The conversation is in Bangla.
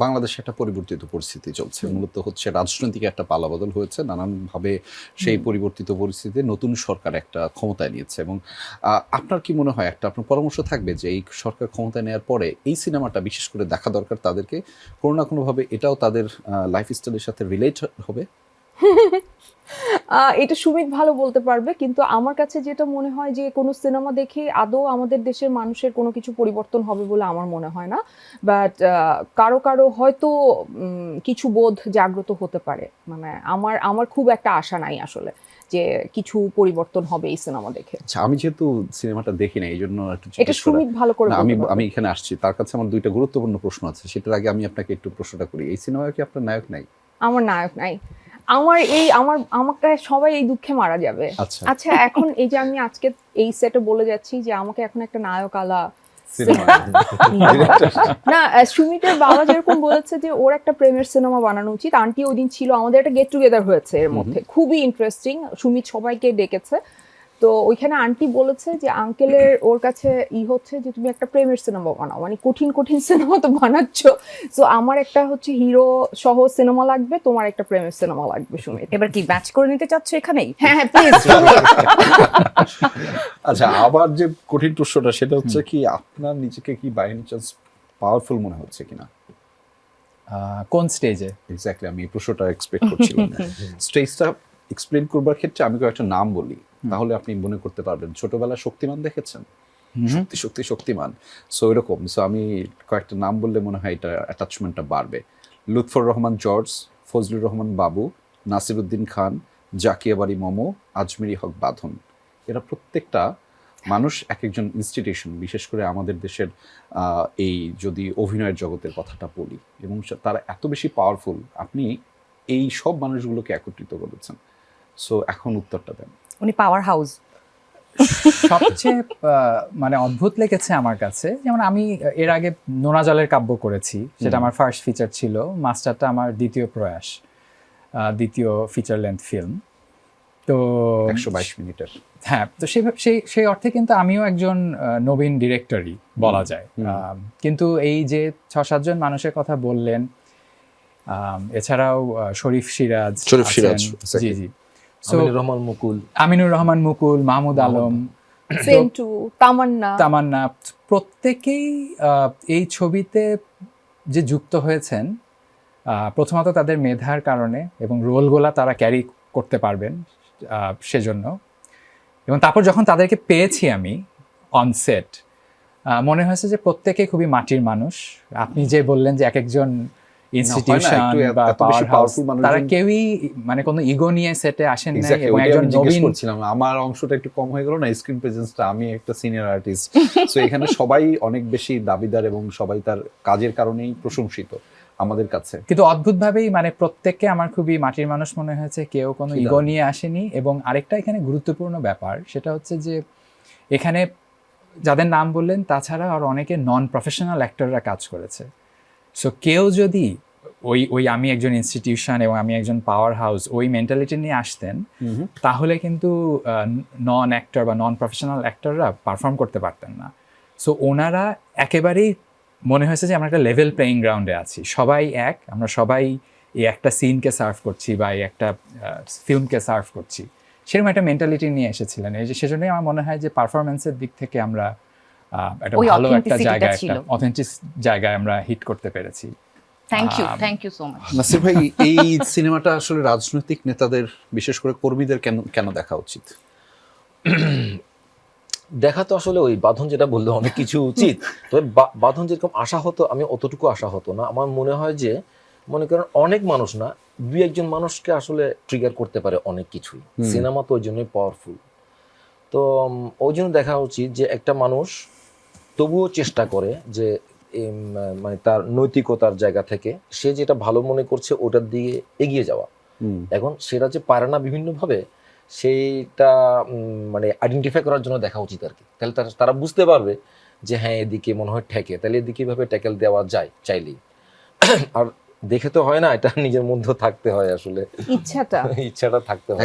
বাংলাদেশে একটা পরিবর্তিত পরিস্থিতি চলছে, মূলত হচ্ছে রাজনৈতিক একটা পালাবদল হয়েছে নানানভাবে। সেই পরিবর্তিত পরিস্থিতিতে নতুন সরকার একটা ক্ষমতায় নিয়েছে এবং আপনার কি মনে হয়, একটা আপনার পরামর্শ থাকবে যে এই সরকার ক্ষমতায় নেওয়ার পরে এই সিনেমাটা বিশেষ করে দেখা দরকার তাদেরকে, কোনো না কোনোভাবে এটাও তাদের লাইফস্টাইলের সাথে রিলেট হবে? এটা সুমিত ভালো বলতে পারবে, কিন্তু আমার কাছে যেটা মনে হয় যে কোনো সিনেমা দেখে আদৌ আমাদের দেশের মানুষের কোনো কিছু পরিবর্তন হবে বলে আমার মনে হয় না। বাট কারো কারো হয়তো কিছু বোধ জাগ্রত হতে পারে। মানে আমার আমার খুব একটা আশা নাই আসলে যে কিছু পরিবর্তন হবে এই সিনেমা দেখে। আচ্ছা, আমি যেহেতু সিনেমাটা দেখি না এই জন্য একটু এটা জিজ্ঞেস করা। সুমিত ভালো করে না, বলতে পারবে। আমি এখানে আসছি, তার কাছে আমার দুইটা গুরুত্বপূর্ণ প্রশ্ন আছে। সেটার আগে আমি আপনাকে একটু প্রশ্নটা করি, এই সিনেমায় কি আপনার নায়ক নাই? আমার নায়ক নাই। আমাকে সবাই এই দুঃখে মারা যাবে। আচ্ছা। আচ্ছা, এখন এই যে আমি আজকে এই সেটে বলে যাচ্ছি যে আমাকে এখন একটা নায়ক আলা সিনেমা না, সুমিতের বাবা যেরকম বলেছে যে ওর একটা প্রেমের সিনেমা বানানো উচিত। আন্টি ওই দিন ছিল, আমাদের একটা গেট টুগেদার হয়েছে এর মধ্যে, খুবই ইন্টারেস্টিং। সুমিত সবাইকে ডেকেছে, তো ওইখানে আন্টি বলেছে যে আঙ্কেলের ওর কাছে হচ্ছে যে তুমি একটা প্রেমের সিনেমা বানাও, মানে কঠিন কঠিন সিনেমা তো বানাচ্ছ, তো আমার একটা হচ্ছে হিরো সহ সিনেমা লাগবে, তোমার একটা প্রেমের সিনেমা লাগবে সুমিত। এবার কি ম্যাচ করে নিতে চাচ্ছ এখানেই? হ্যাঁ হ্যাঁ প্লিজ। আচ্ছা, আবার যে কঠিন প্রশ্নটা সেটা হচ্ছে কি, আপনার নিজেকে কি বাই এনি চান্স পাওয়ারফুল মনে হচ্ছে কিনা? কোন স্টেজে? এক্স্যাক্টলি, আমি এই প্রশ্নটা এক্সপেক্ট করছিলাম। স্টেজটা এক্সপ্লেন করবার ক্ষেত্রে আমি কয়েকটা নাম বলি, তাহলে আপনি মনে করতে পারবেন। ছোটবেলায় শক্তিমান দেখেছেন? শক্তিমান, সো এরকম। সো আমি কয়েকটা নাম বললে মনে হয় এটা অ্যাটাচমেন্টটা বাড়বে। লুৎফর রহমান জর্জ, ফজলুর রহমান বাবু, নাসিরুদ্দিন খান, জাকিয়া বাড়ি মমো, আজমেরি হক বাঁধন। এরা প্রত্যেকটা মানুষ, এক একজন ইনস্টিটিউশন। বিশেষ করে আমাদের দেশের এই যদি অভিনয়ের জগতের কথাটা বলি, এবং তারা এত বেশি পাওয়ারফুল, আপনি এই সব মানুষগুলোকে একত্রিত করেছেন। সো এখন উত্তরটা দেন। উনি পাওয়ার হাউস। সবচেয়ে মানে অদ্ভুত লেগেছে আমার কাছে, যেমন আমি এর আগে নোনা জলের কাব্য করেছি, সেটা আমার ফার্স্ট ফিচার ছিল। মাস্টারটা আমার দ্বিতীয় প্রয়াস, দ্বিতীয় ফিচার লেন্থ ফিল্ম। তো 122 মিনিটের। হ্যাঁ, তো সেই অর্থে কিন্তু আমিও একজন নবীন ডিরেক্টরই বলা যায়। কিন্তু এই যে 6-7 জন মানুষের কথা বললেন, এছাড়াও শরীফ সিরাজ, জি জি, আমিনুর রহমান মুকুল, মাহমুদ আলম, সেন্টু, তামান্না, প্রত্যেকেই এই ছবিতে যে যুক্ত হয়েছেন, প্রথমত তাদের মেধার কারণে এবং রোলগুলা তারা ক্যারি করতে পারবেন সেজন্য। এবং তারপর যখন তাদেরকে পেয়েছি আমি অন সেট, মনে হয়েছে যে প্রত্যেকে খুবই মাটির মানুষ। আপনি যে বললেন যে এক একজন ইনস্টিটিউশন বা পাওয়ার হাউস, তারা কেউই মানে কোনো ইগো নিয়ে সেটে আসেন না। এবং একজন নবীন, আমার অংশটা একটু কম হয়ে গেল না, স্ক্রিন প্রেজেন্সটা। আমি একটা সিনিয়র আর্টিস্ট, সো এখানে সবাই অনেক বেশি দাবিদার এবং সবাই তার কাজের কারণেই প্রশংসিত আমাদের কাছে। কিন্তু অদ্ভুতভাবেই মানে প্রত্যেককে আমার খুবই মাটির মানুষ মনে হয়েছে, কেউ কোনো ইগো নিয়ে আসেনি। এবং আরেকটা এখানে গুরুত্বপূর্ণ ব্যাপার, সেটা হচ্ছে যে এখানে যাদের নাম বললেন তাছাড়া আর অনেকে নন প্রফেশনাল অ্যাক্টররা কাজ করেছে। সো কেউ যদি ওই আমি একজন ইনস্টিটিউশন এবং আমি একজন পাওয়ার হাউস ওই মেন্টালিটি নিয়ে আসতেন, তাহলে কিন্তু নন অ্যাক্টর বা নন প্রফেশনাল অ্যাক্টররা পারফর্ম করতে পারতেন না। সো ওনারা একেবারেই মনে হয়েছে যে আমরা একটা লেভেল প্লেয়িং গ্রাউন্ডে আছি, সবাই এক, আমরা সবাই এই একটা সিনকে সার্ভ করছি বা এই একটা ফিল্মকে সার্ভ করছি, সেরকম একটা মেন্টালিটি নিয়ে এসেছিলেন। এই যে সেজন্যই আমার মনে হয় যে পারফরমেন্সের দিক থেকে আমরা একটা ভালো একটা জায়গায়, একটা অথেন্টিক জায়গায় আমরা হিট করতে পেরেছি। Thank you so much. Nasir ভাই, এই সিনেমাটা আসলে রাজনৈতিক নেতাদের, বিশেষ করে কর্মীদের কেন দেখা উচিত? দেখা তো আসলে ওই বাঁধন যেটা বললো অনেক কিছু উচিত, তবে বাঁধন যেরকম আশা হতো আমি অতটুকু আশা হতো না। আমার মনে হয় যে, মনে করেন অনেক মানুষ না, 2-1 মানুষকে আসলে ট্রিগার করতে পারে অনেক কিছুই। সিনেমা তো ওই জন্যই পাওয়ারফুল। তো ওই জন্য দেখা উচিত যে একটা মানুষ তবুও চেষ্টা করে যে মানে তার নৈতিকতার জায়গা থেকে সে যেটা ভালো মনে করছে ওটার দিকে এগিয়ে যাওয়া। এখন সেটা যে পারে না বিভিন্নভাবে, সেইটা মানে আইডেন্টিফাই করার জন্য দেখা উচিত আর কি। তাহলে তারা বুঝতে পারবে যে হ্যাঁ এদিকে মনে হয় ঠেকে, তাহলে এদিকে এভাবে ট্যাকেল দেওয়া যায় চাইলেই। আর দেখে তো হয় না, এটা নিজের মধ্যে থাকতে হয় আসলে, ইচ্ছাটা থাকতে হয়।